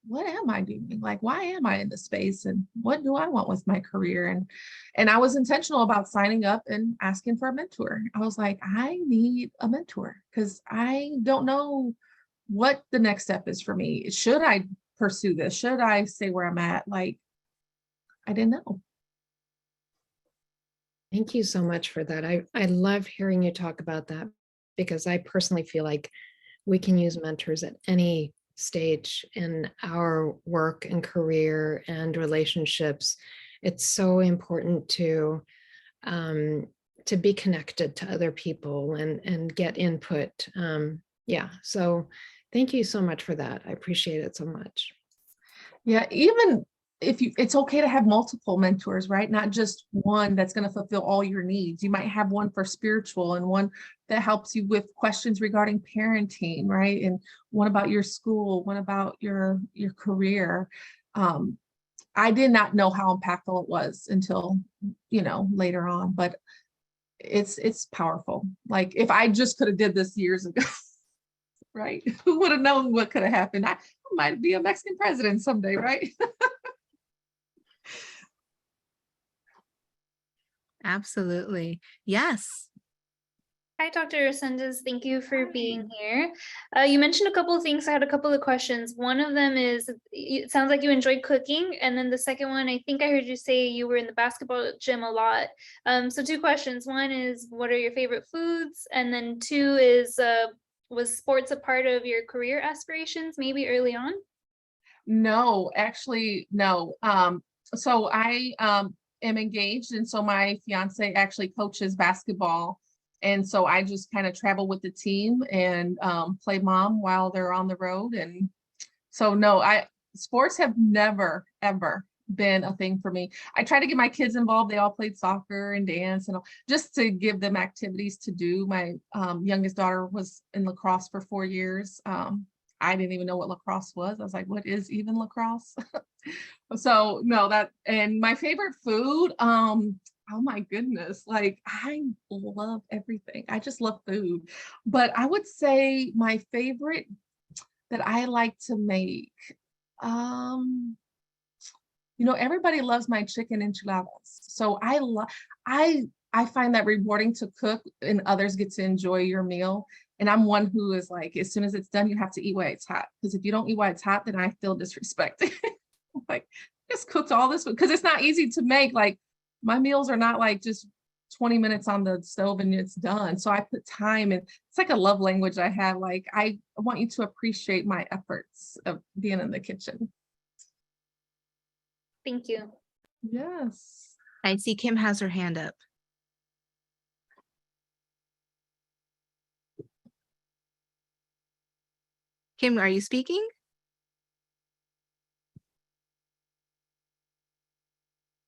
what am I doing? Like, why am I in this space? And what do I want with my career? And I was intentional about signing up and asking for a mentor. I was like, I need a mentor, because I don't know what the next step is for me. Should I pursue this? Should I stay where I'm at? Like, I didn't know. Thank you so much for that. I love hearing you talk about that, because I personally feel like we can use mentors at any stage in our work and career and relationships. It's so important to be connected to other people and get input. Yeah, so thank you so much for that. I appreciate it so much. Yeah, even if it's okay to have multiple mentors, right? Not just one that's going to fulfill all your needs. You might have one for spiritual and one that helps you with questions regarding parenting, right? And one about your school, one about your career. Um, I did not know how impactful it was until, later on, but it's powerful. Like if I just could have did this years ago, right? Who would have known what could have happened? I might be a Mexican president someday, right? Absolutely. Yes. Hi, Dr. Resendez. Thank you for being here. You mentioned a couple of things. I had a couple of questions. One of them is, it sounds like you enjoy cooking. And then the second one, I think I heard you say you were in the basketball gym a lot. So two questions. One is, what are your favorite foods? And then two is, was sports a part of your career aspirations, maybe early on? No, actually, no. So I am engaged, and so my fiance actually coaches basketball. And so I just kind of travel with the team and play mom while they're on the road. And so no, sports have never, ever been a thing for me. I try to get my kids involved. They all played soccer and dance and all, just to give them activities to do. My youngest daughter was in lacrosse for 4 years. I didn't even know what lacrosse was. I was like, what is even lacrosse? So no, and my favorite food, oh my goodness, like I love everything. I just love food. But I would say my favorite that I like to make, everybody loves my chicken enchiladas. So I find that rewarding to cook and others get to enjoy your meal. And I'm one who is like, as soon as it's done, you have to eat while it's hot. Because if you don't eat while it's hot, then I feel disrespected. Like, just cooked all this because it's not easy to make. Like, my meals are not like just 20 minutes on the stove and it's done. So I put time, and it's like a love language I have. Like, I want you to appreciate my efforts of being in the kitchen. Thank you. Yes. I see Kim has her hand up. Kim, are you speaking?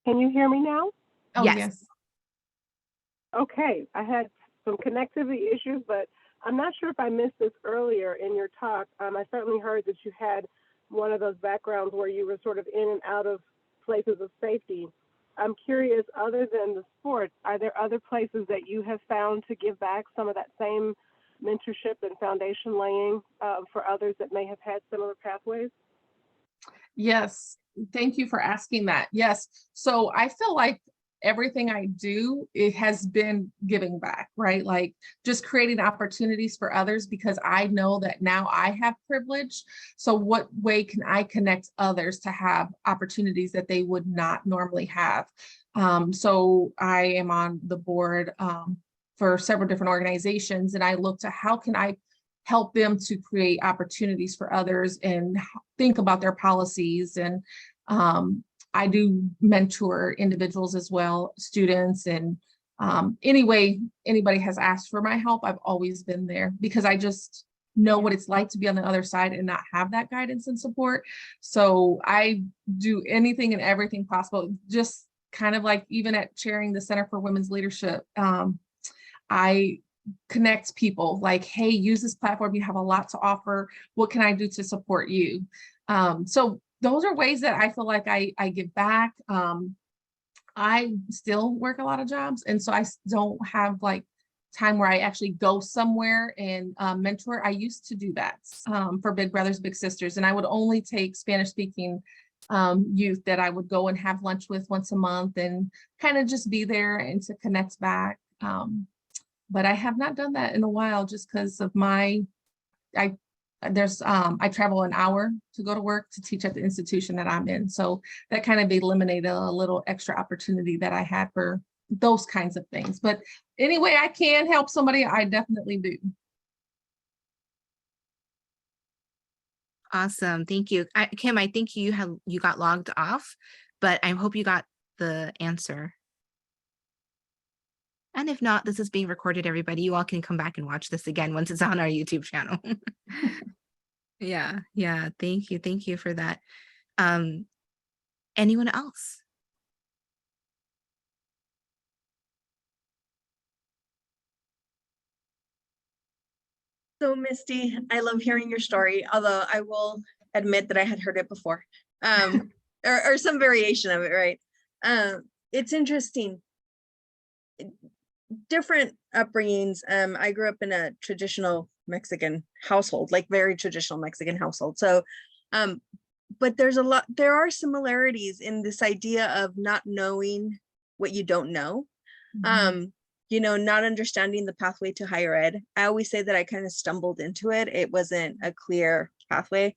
Can you hear me now? Oh, yes. Okay, I had some connectivity issues, but I'm not sure if I missed this earlier in your talk. I certainly heard that you had one of those backgrounds where you were sort of in and out of places of safety. I'm curious, other than the sports, are there other places that you have found to give back some of that same mentorship and foundation laying for others that may have had similar pathways? Yes. Thank you for asking that. Yes. So I feel like everything I do, it has been giving back, right? Like just creating opportunities for others, because I know that now I have privilege. So what way can I connect others to have opportunities that they would not normally have? So I am on the board for several different organizations, and I look to how can I help them to create opportunities for others and think about their policies. And I do mentor individuals as well, students, and anyway, anybody has asked for my help, I've always been there because I just know what it's like to be on the other side and not have that guidance and support. So I do anything and everything possible, just kind of like even at chairing the Center for Women's Leadership, I connect people like, hey, use this platform. You have a lot to offer. What can I do to support you? So those are ways that I feel like I give back. I still work a lot of jobs, and so I don't have like time where I actually go somewhere and mentor. I used to do that for Big Brothers Big Sisters, and I would only take Spanish speaking youth that I would go and have lunch with once a month and kind of just be there and to connect back. But I have not done that in a while just because of I travel an hour to go to work to teach at the institution that I'm in. So that kind of eliminated a little extra opportunity that I had for those kinds of things. But anyway, I can help somebody, I definitely do. Awesome. Thank you. Kim, I think you got logged off, but I hope you got the answer. And if not, this is being recorded, everybody. You all can come back and watch this again once it's on our YouTube channel. Yeah. Thank you for that. Anyone else? So Misty, I love hearing your story, although I will admit that I had heard it before, or some variation of it, right? It's interesting. Different upbringings. I grew up in a traditional Mexican household, like very traditional Mexican household. So, but there are similarities in this idea of not knowing what you don't know. Not understanding the pathway to higher ed. I always say that I kind of stumbled into it. It wasn't a clear pathway.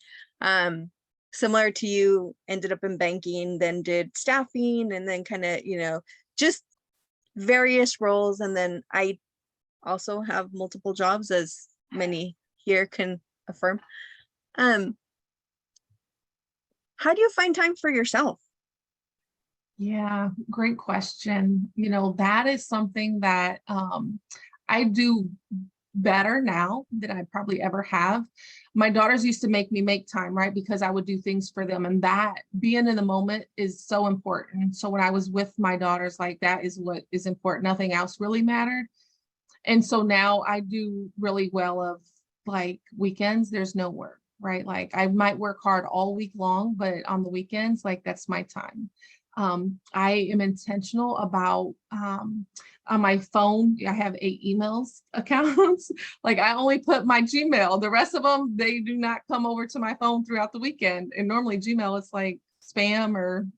Similar to you, ended up in banking, then did staffing, and then kind of, just various roles. And then I also have multiple jobs, as many here can affirm. How do you find time for yourself? Yeah, great question. That is something that I do better now than I probably ever have. My daughters used to make me make time, right? Because I would do things for them, and that being in the moment is so important. So when I was with my daughters, like, that is what is important. Nothing else really mattered. And so now I do really well of, like, weekends, there's no work, right? Like, I might work hard all week long, but on the weekends, like, that's my time. I am intentional about, on my phone, I have 8 emails accounts. Like, I only put my Gmail. The rest of them, they do not come over to my phone throughout the weekend. And normally Gmail is like spam or,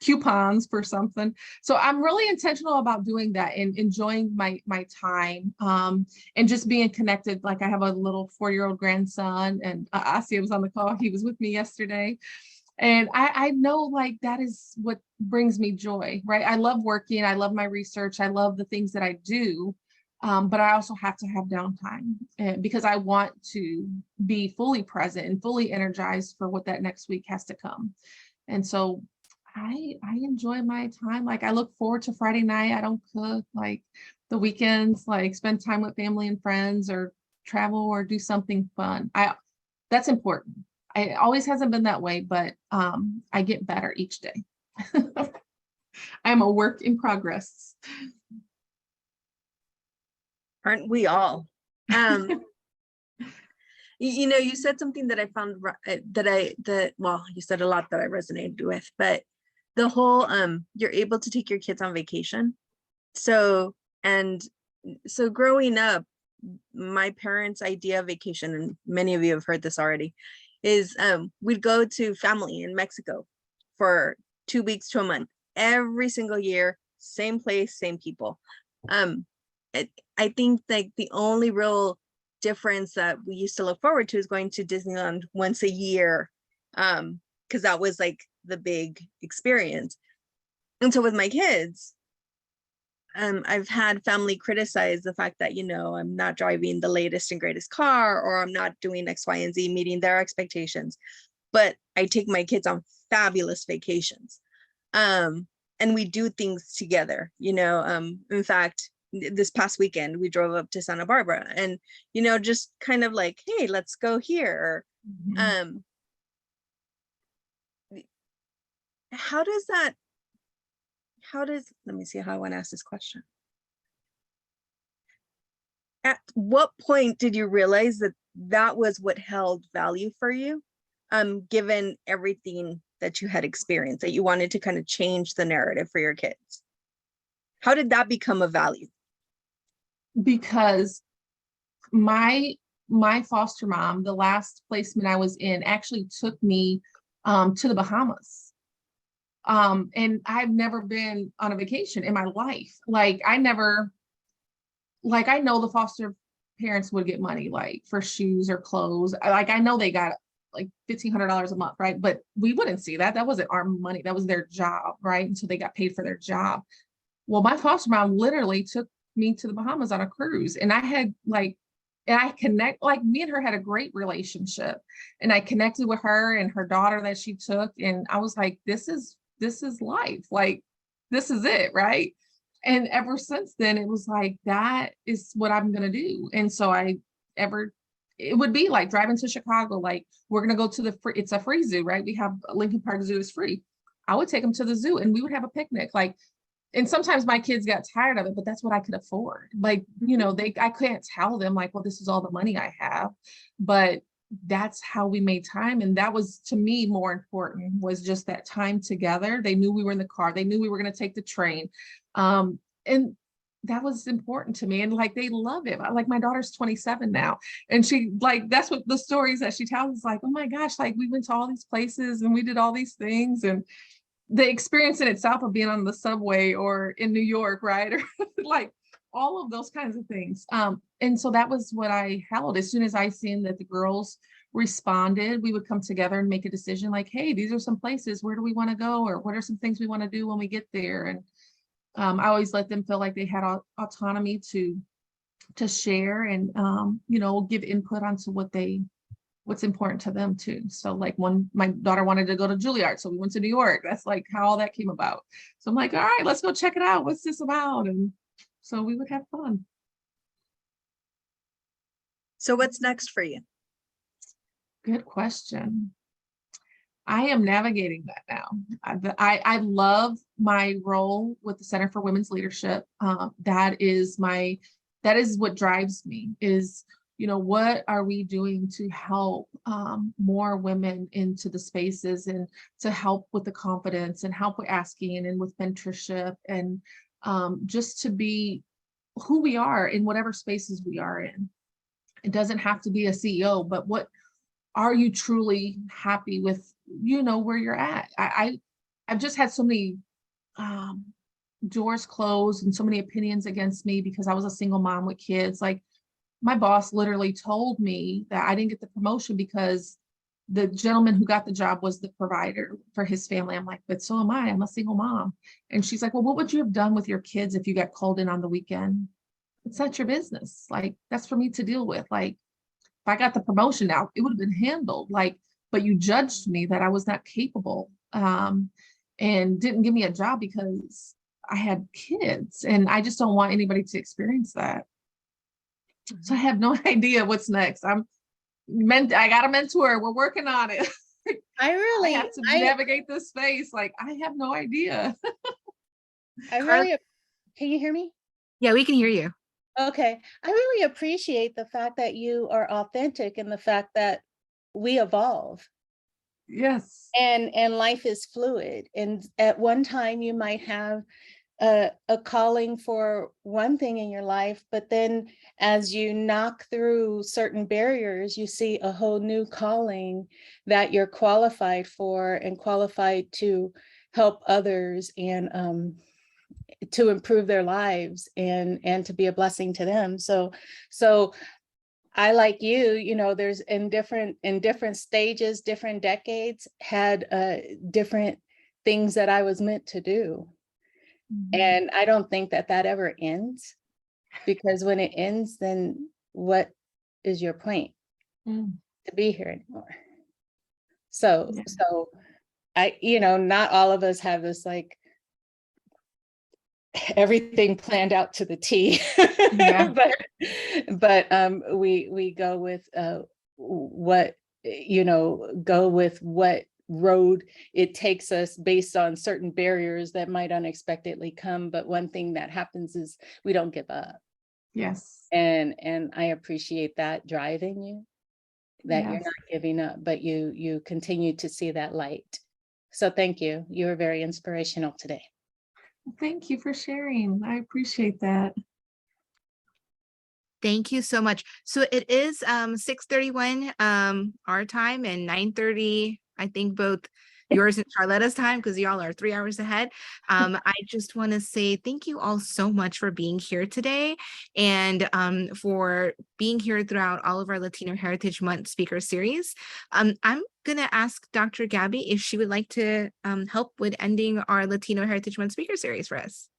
coupons for something. So I'm really intentional about doing that and enjoying my time, and just being connected. Like, I have a little 4-year-old grandson, and Asia was on the call. He was with me yesterday. And I know, like, that is what brings me joy, right? I love working. I love my research. I love the things that I do. But I also have to have downtime, because I want to be fully present and fully energized for what that next week has to come. And so I enjoy my time. Like, I look forward to Friday night. I don't cook. Like, the weekends, like, spend time with family and friends, or travel, or do something fun. That's important. It always hasn't been that way, but I get better each day. I'm a work in progress. Aren't we all? You said something that I found you said a lot that I resonated with, but the whole you're able to take your kids on vacation. So growing up, my parents' idea of vacation, and many of you have heard this already, is we'd go to family in Mexico for 2 weeks to a month, every single year, same place, same people. I think, like, the only real difference that we used to look forward to is going to Disneyland once a year, because that was, like, the big experience. And so with my kids, I've had family criticize the fact that, I'm not driving the latest and greatest car, or I'm not doing X, Y, and Z, meeting their expectations. But I take my kids on fabulous vacations. And we do things together, in fact, this past weekend, we drove up to Santa Barbara, and, just kind of like, hey, let's go here. Mhm. Let me see how I want to ask this question. At what point did you realize that was what held value for you, given everything that you had experienced, that you wanted to kind of change the narrative for your kids? How did that become a value? Because my foster mom, the last placement I was in, actually took me to the Bahamas. And I've never been on a vacation in my life. Like, I know the foster parents would get money, like, for shoes or clothes. I know they got like $1,500 a month, right? But we wouldn't see that. That wasn't our money. That was their job, right? And so they got paid for their job. Well, my foster mom literally took me to the Bahamas on a cruise, and me and her had a great relationship, and I connected with her and her daughter that she took, and I was like, this is life. Like, this is it, right? And ever since then, it was like, that is what I'm going to do. And so it would be like driving to Chicago, like we're going to go to it's a free zoo, right? We have Lincoln Park Zoo is free. I would take them to the zoo and we would have a picnic. Like, and sometimes my kids got tired of it, but that's what I could afford. Like, you know, I couldn't tell them like, well, this is all the money I have, but that's how we made time. And that was, to me, more important, was just that time together. They knew we were in the car. They knew we were going to take the train. And that was important to me. And like, they love it. Like, my daughter's 27 now. And she, like, that's what the stories that she tells is like, oh my gosh, like we went to all these places and we did all these things. And the experience in itself of being on the subway or in New York, right? Or like all of those kinds of things. And so that was what I held. As soon as I seen that the girls responded, we would come together and make a decision like, hey, these are some places, where do we want to go? Or what are some things we want to do when we get there? And I always let them feel like they had autonomy to share and, you know, give input onto what's important to them too. So like my daughter wanted to go to Juilliard, so we went to New York. That's like how all that came about. So I'm like, all right, let's go check it out. What's this about? And so we would have fun. So what's next for you? Good question. I am navigating that now. I love my role with the Center for Women's Leadership. That is what drives me, is, you know, what are we doing to help more women into the spaces and to help with the confidence and help with asking and with mentorship and just to be who we are in whatever spaces we are in. It doesn't have to be a CEO, but what are you truly happy with, you know, where you're at? I've just had so many doors closed and so many opinions against me because I was a single mom with kids. Like, my boss literally told me that I didn't get the promotion because the gentleman who got the job was the provider for his family. I'm like, but so am I. I'm a single mom. And she's like, well, what would you have done with your kids if you got called in on the weekend? It's not your business. Like, that's for me to deal with. Like, if I got the promotion now, it would have been handled. Like, but you judged me that I was not capable and didn't give me a job because I had kids. And I just don't want anybody to experience that. So I have no idea what's next. I got a mentor. We're working on it. I have to navigate this space. Like, I have no idea. Can you hear me? Yeah, we can hear you. Okay. I really appreciate the fact that you are authentic and the fact that we evolve. Yes. And life is fluid. And at one time you might have a calling for one thing in your life, but then as you knock through certain barriers, you see a whole new calling that you're qualified for and qualified to help others and to improve their lives and to be a blessing to them. So I, like you know, there's in different stages, different decades, had different things that I was meant to do. Mm-hmm. And I don't think that ever ends, because when it ends, then what is your point to be here anymore? So I, you know, not all of us have this like everything planned out to the T, yeah. but we go with what, you know, go with what road it takes us based on certain barriers that might unexpectedly come. But one thing that happens is we don't give up. Yes. And I appreciate that drive in you, that yes. You're not giving up, but you continue to see that light. So thank you. You were very inspirational today. Thank you for sharing. I appreciate that. Thank you so much. So it is 6:31 our time and 9:30, I think, both yours and Charletta's time, because y'all are 3 hours ahead. I just want to say thank you all so much for being here today and for being here throughout all of our Latino Heritage Month speaker series. I'm going to ask Dr. Gabby if she would like to help with ending our Latino Heritage Month speaker series for us.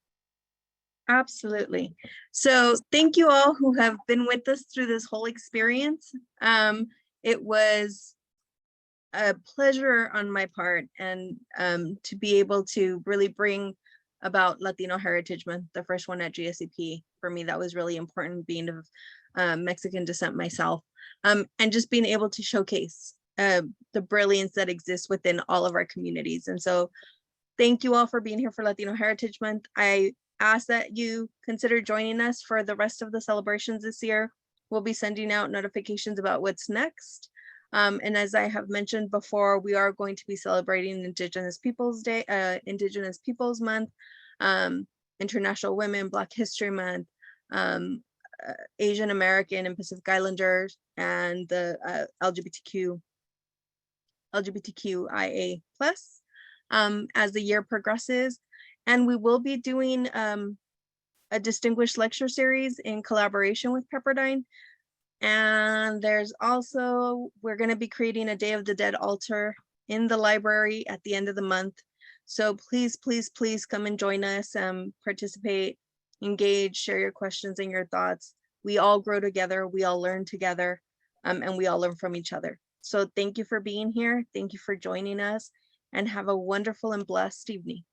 Absolutely. So thank you all who have been with us through this whole experience. It was a pleasure on my part, and to be able to really bring about Latino Heritage Month, the first one at GSCP. For me, that was really important, being of Mexican descent myself. and just being able to showcase the brilliance that exists within all of our communities. And so thank you all for being here for Latino Heritage Month. I ask that you consider joining us for the rest of the celebrations this year. We'll be sending out notifications about what's next. And as I have mentioned before, we are going to be celebrating Indigenous Peoples Day, Indigenous Peoples Month, International Women, Black History Month, Asian American and Pacific Islanders, and the LGBTQIA plus as the year progresses. And we will be doing a distinguished lecture series in collaboration with Pepperdine. And there's also, we're going to be creating a Day of the Dead altar in the library at the end of the month. So please, please, please come and join us, participate, engage, share your questions and your thoughts. We all grow together, we all learn together, and we all learn from each other. So thank you for being here. Thank you for joining us, and have a wonderful and blessed evening.